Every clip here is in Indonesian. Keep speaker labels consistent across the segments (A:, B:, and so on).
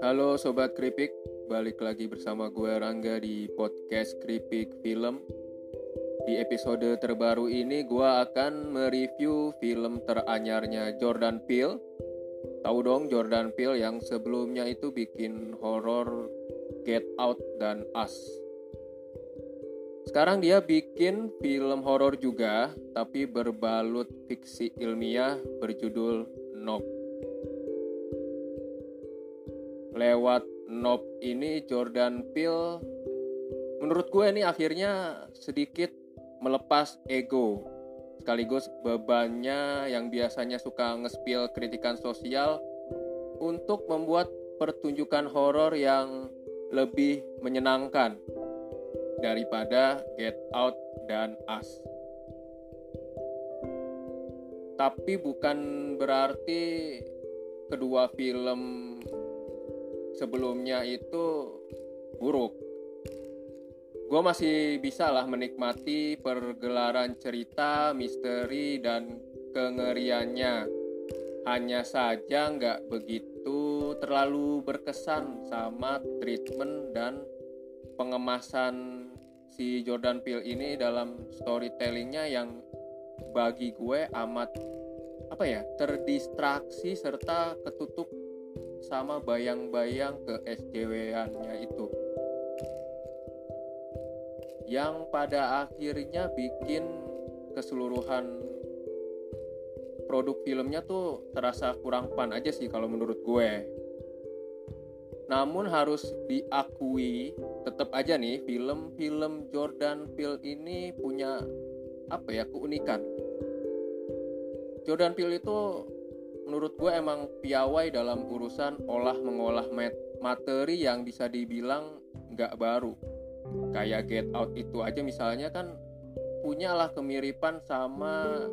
A: Halo Sobat Kripik, balik lagi bersama gue Rangga di podcast Kripik Film. Di episode terbaru ini gue akan mereview film teranyarnya Jordan Peele. Tahu dong Jordan Peele yang sebelumnya itu bikin horor Get Out dan Us. Sekarang dia bikin film horor juga, tapi berbalut fiksi ilmiah berjudul Nope. Lewat Nope ini Jordan Peele menurut gue nih akhirnya sedikit melepas ego, sekaligus bebannya yang biasanya suka nge-spill kritikan sosial untuk membuat pertunjukan horor yang lebih menyenangkan daripada Get Out dan Us. Tapi bukan berarti kedua film sebelumnya itu buruk. Gue masih bisa lah menikmati pergelaran cerita, misteri, dan kengeriannya. Hanya saja nggak begitu terlalu berkesan sama treatment dan pengemasan si Jordan Peele ini dalam storytellingnya yang bagi gue amat terdistraksi serta ketutup sama bayang-bayang ke SJW-annya itu, yang pada akhirnya bikin keseluruhan produk filmnya tuh terasa kurang fun aja sih kalau menurut gue. Namun harus diakui tetap aja nih film-film Jordan Peele ini punya keunikan. Jordan Peele itu menurut gue emang piawai dalam urusan mengolah materi yang bisa dibilang nggak baru. Kayak Get Out itu aja misalnya kan punyalah kemiripan sama,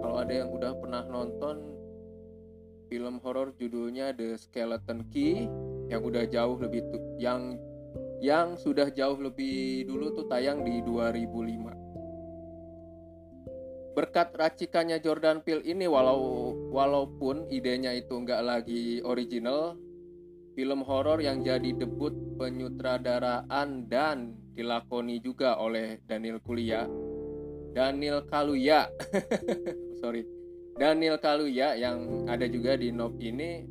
A: kalau ada yang udah pernah nonton film horor judulnya The Skeleton Key yang udah jauh lebih yang sudah jauh lebih dulu tuh tayang di 2005. Berkat racikannya Jordan Peele ini, walaupun idenya itu nggak lagi original, film horor yang jadi debut penyutradaraan dan dilakoni juga oleh Daniel Kaluuya yang ada juga di Nope ini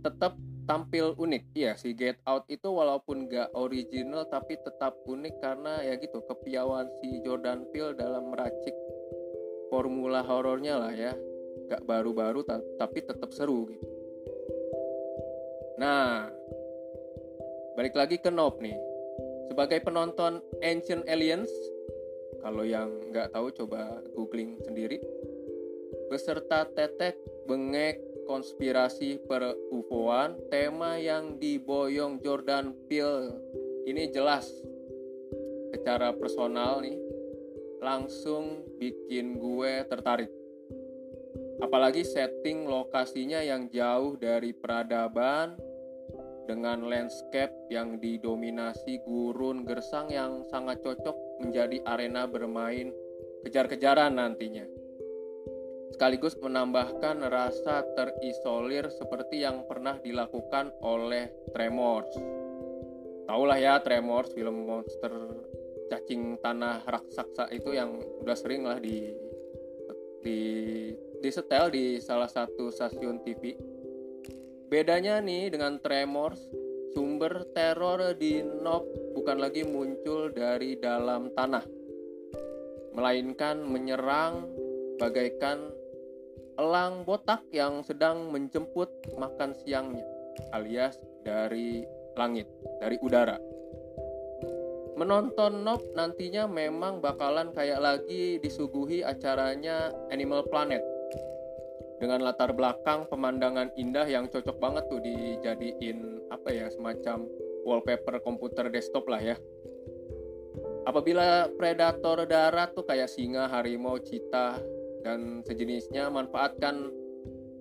A: tetap tampil unik. Iya, si Get Out itu walaupun nggak original tapi tetap unik karena ya gitu kepiawaian si Jordan Peele dalam meracik formula horornya lah ya, gak baru-baru tapi tetap seru gitu. Nah, balik lagi ke Nope nih. Sebagai penonton Ancient Aliens, kalau yang gak tahu coba googling sendiri, beserta tetek bengek konspirasi per UFO-an, tema yang diboyong Jordan Peele ini jelas secara personal nih langsung bikin gue tertarik. Apalagi setting lokasinya yang jauh dari peradaban dengan landscape yang didominasi gurun gersang yang sangat cocok menjadi arena bermain kejar-kejaran nantinya. Sekaligus menambahkan rasa terisolir seperti yang pernah dilakukan oleh Tremors. Taulah ya Tremors, film monster cacing tanah raksasa itu yang udah sering lah disetel di salah satu stasiun TV. Bedanya nih dengan Tremors, sumber teror di Nope bukan lagi muncul dari dalam tanah, melainkan menyerang bagaikan elang botak yang sedang menjemput makan siangnya, alias dari langit, dari udara. Menonton Nope nantinya memang bakalan kayak lagi disuguhi acaranya Animal Planet dengan latar belakang pemandangan indah yang cocok banget tuh dijadiin semacam wallpaper komputer desktop lah ya. Apabila predator darat tuh kayak singa, harimau, cheetah dan sejenisnya manfaatkan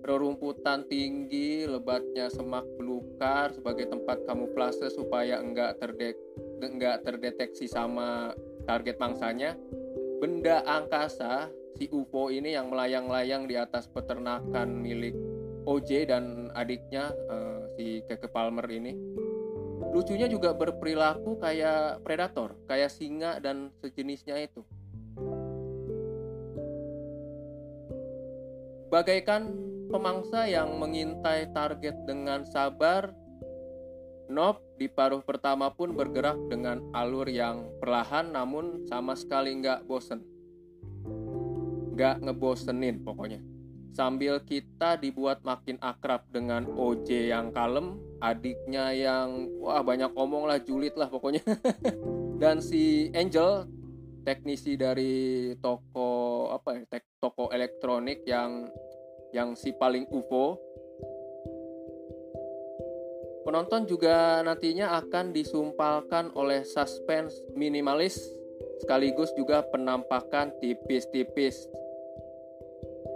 A: rerumputan tinggi, lebatnya semak belukar sebagai tempat kamuflase supaya enggak terdeteksi sama target mangsanya, benda angkasa si UFO ini yang melayang-layang di atas peternakan milik OJ dan adiknya si Keke Palmer ini. Lucunya juga berperilaku kayak predator, kayak singa dan sejenisnya itu. Bagaikan pemangsa yang mengintai target dengan sabar, Nope di paruh pertama pun bergerak dengan alur yang perlahan namun sama sekali nggak bosen. Nggak ngebosenin pokoknya. Sambil kita dibuat makin akrab dengan OJ yang kalem, adiknya yang banyak omong lah, julid lah pokoknya. Dan si Angel, teknisi dari toko toko elektronik yang si paling UFO. Penonton juga nantinya akan disumpalkan oleh suspense minimalis sekaligus juga penampakan tipis-tipis.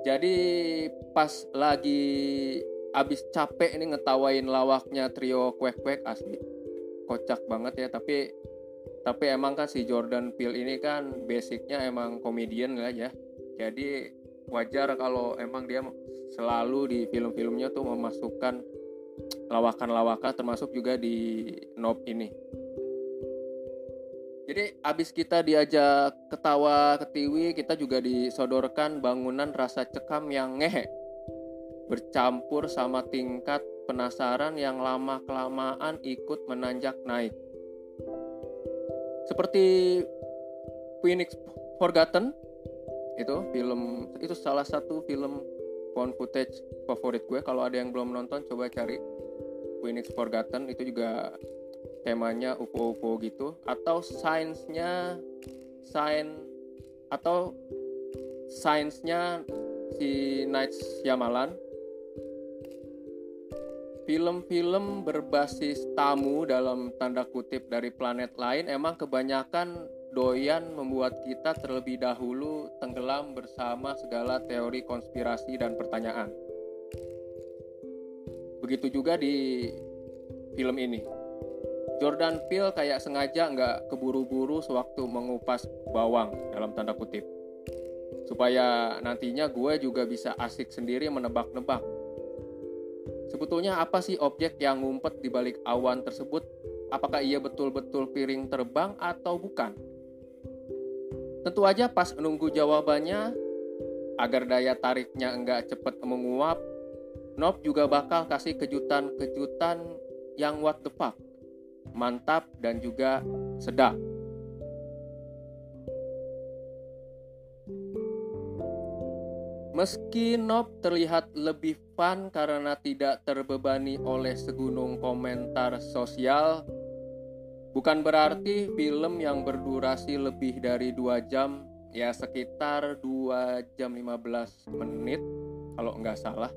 A: Jadi pas lagi abis capek ini ngetawain lawaknya trio Quack asli kocak banget ya, tapi emang kan si Jordan Peele ini kan basicnya emang komedian lah ya. Jadi wajar kalau emang dia selalu di film-filmnya tuh memasukkan lawakan-lawakan, termasuk juga di Nope ini. Jadi abis kita diajak ketawa ketiwi, kita juga disodorkan bangunan rasa cekam yang ngehe, bercampur sama tingkat penasaran yang lama-kelamaan ikut menanjak naik. Seperti Phoenix Forgotten, itu salah satu film found footage favorit gue. Kalau ada yang belum nonton, coba cari Phoenix Forgotten. Itu juga temanya UFO-UFO gitu, atau sainsnya si Night Shyamalan. Film-film berbasis tamu dalam tanda kutip dari planet lain emang kebanyakan doyan membuat kita terlebih dahulu tenggelam bersama segala teori konspirasi dan pertanyaan. Begitu juga di film ini. Jordan Peele kayak sengaja nggak keburu-buru sewaktu mengupas bawang dalam tanda kutip, supaya nantinya gue juga bisa asik sendiri menebak-nebak. Sebetulnya apa sih objek yang ngumpet di balik awan tersebut? Apakah ia betul-betul piring terbang atau bukan? Tentu aja pas nunggu jawabannya, agar daya tariknya nggak cepet menguap, Nope juga bakal kasih kejutan-kejutan yang what the fuck, mantap dan juga sedap. Meski Nope terlihat lebih fun karena tidak terbebani oleh segunung komentar sosial, bukan berarti film yang berdurasi lebih dari 2 jam, ya sekitar 2 jam 15 menit kalau nggak salah.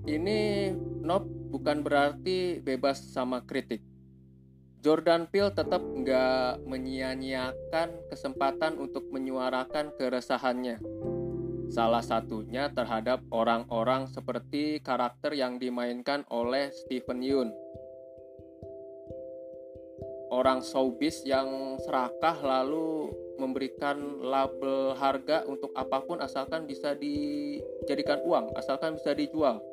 A: Ini Nope bukan berarti bebas sama kritik. Jordan Peele tetap nggak menyia-nyiakan kesempatan untuk menyuarakan keresahannya. Salah satunya terhadap orang-orang seperti karakter yang dimainkan oleh Steven Yeun. Orang showbiz yang serakah lalu memberikan label harga untuk apapun asalkan bisa dijadikan uang, asalkan bisa dijual.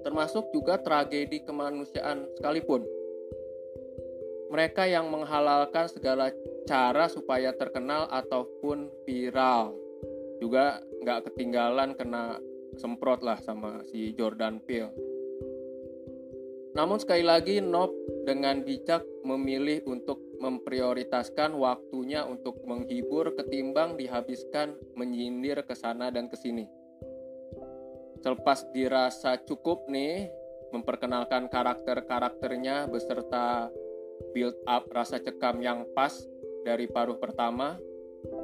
A: Termasuk juga tragedi kemanusiaan sekalipun. Mereka yang menghalalkan segala cara supaya terkenal ataupun viral juga nggak ketinggalan kena semprot lah sama si Jordan Peele. Namun sekali lagi Nope dengan bijak memilih untuk memprioritaskan waktunya untuk menghibur ketimbang dihabiskan menyindir ke sana dan ke sini. Selepas dirasa cukup nih memperkenalkan karakter-karakternya beserta build up rasa cekam yang pas dari paruh pertama,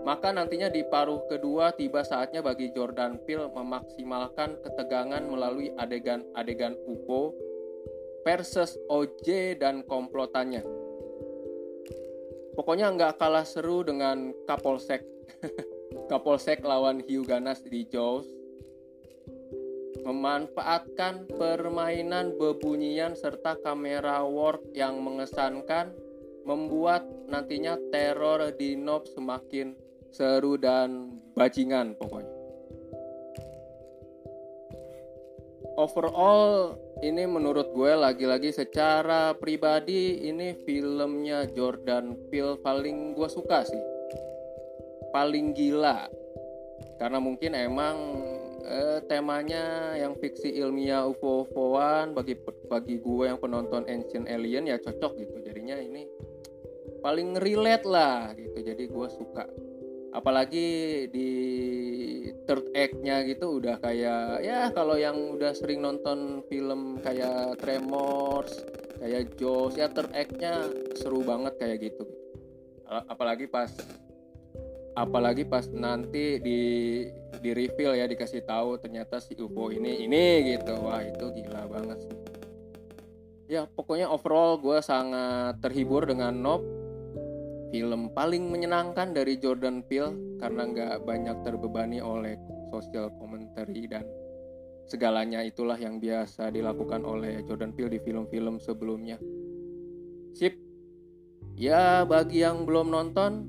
A: maka nantinya di paruh kedua tiba saatnya bagi Jordan Peele memaksimalkan ketegangan melalui adegan-adegan UFO versus OJ dan komplotannya. Pokoknya nggak kalah seru dengan Kapolsek Kapolsek lawan Hugh Ganas di Jaws. Memanfaatkan permainan bebunyian serta kamera work yang mengesankan membuat nantinya teror di Nope semakin seru dan bajingan pokoknya. overall ini menurut gue lagi-lagi secara pribadi ini filmnya Jordan Peele paling gue suka sih, paling gila, karena mungkin emang temanya yang fiksi ilmiah UFO-UFOan bagi gue yang penonton Ancient Alien ya cocok gitu, jadinya ini paling relate lah gitu, jadi gue suka. Apalagi di third act-nya gitu udah kayak ya kalau yang udah sering nonton film kayak Tremors, kayak Jaws ya, third act-nya seru banget kayak gitu. Apalagi pas nanti di reveal ya, dikasih tahu ternyata si UFO ini gitu. Wah, itu gila banget sih. Ya, pokoknya overall gue sangat terhibur dengan Nope. Film paling menyenangkan dari Jordan Peele karena nggak banyak terbebani oleh social commentary dan segalanya itulah yang biasa dilakukan oleh Jordan Peele di film-film sebelumnya. Sip. Ya, bagi yang belum nonton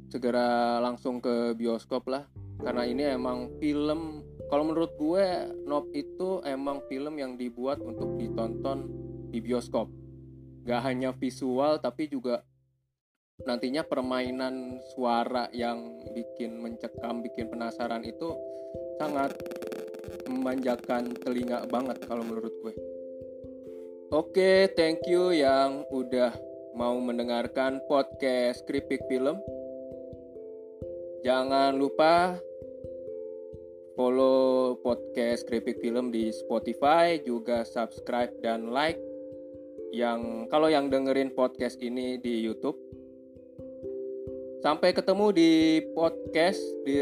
A: segera langsung ke bioskop lah, karena ini emang film, kalau menurut gue Nope itu emang film yang dibuat untuk ditonton di bioskop. Gak hanya visual tapi juga nantinya permainan suara yang bikin mencekam, bikin penasaran itu sangat memanjakan telinga banget kalau menurut gue. Oke, thank you yang udah mau mendengarkan podcast Kripik Film. Jangan lupa follow podcast Kripik Film di Spotify, juga subscribe dan like kalau yang dengerin podcast ini di YouTube. Sampai ketemu di podcast di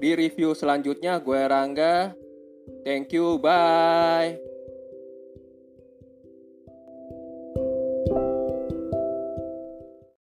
A: review selanjutnya. Gue Rangga. Thank you, bye.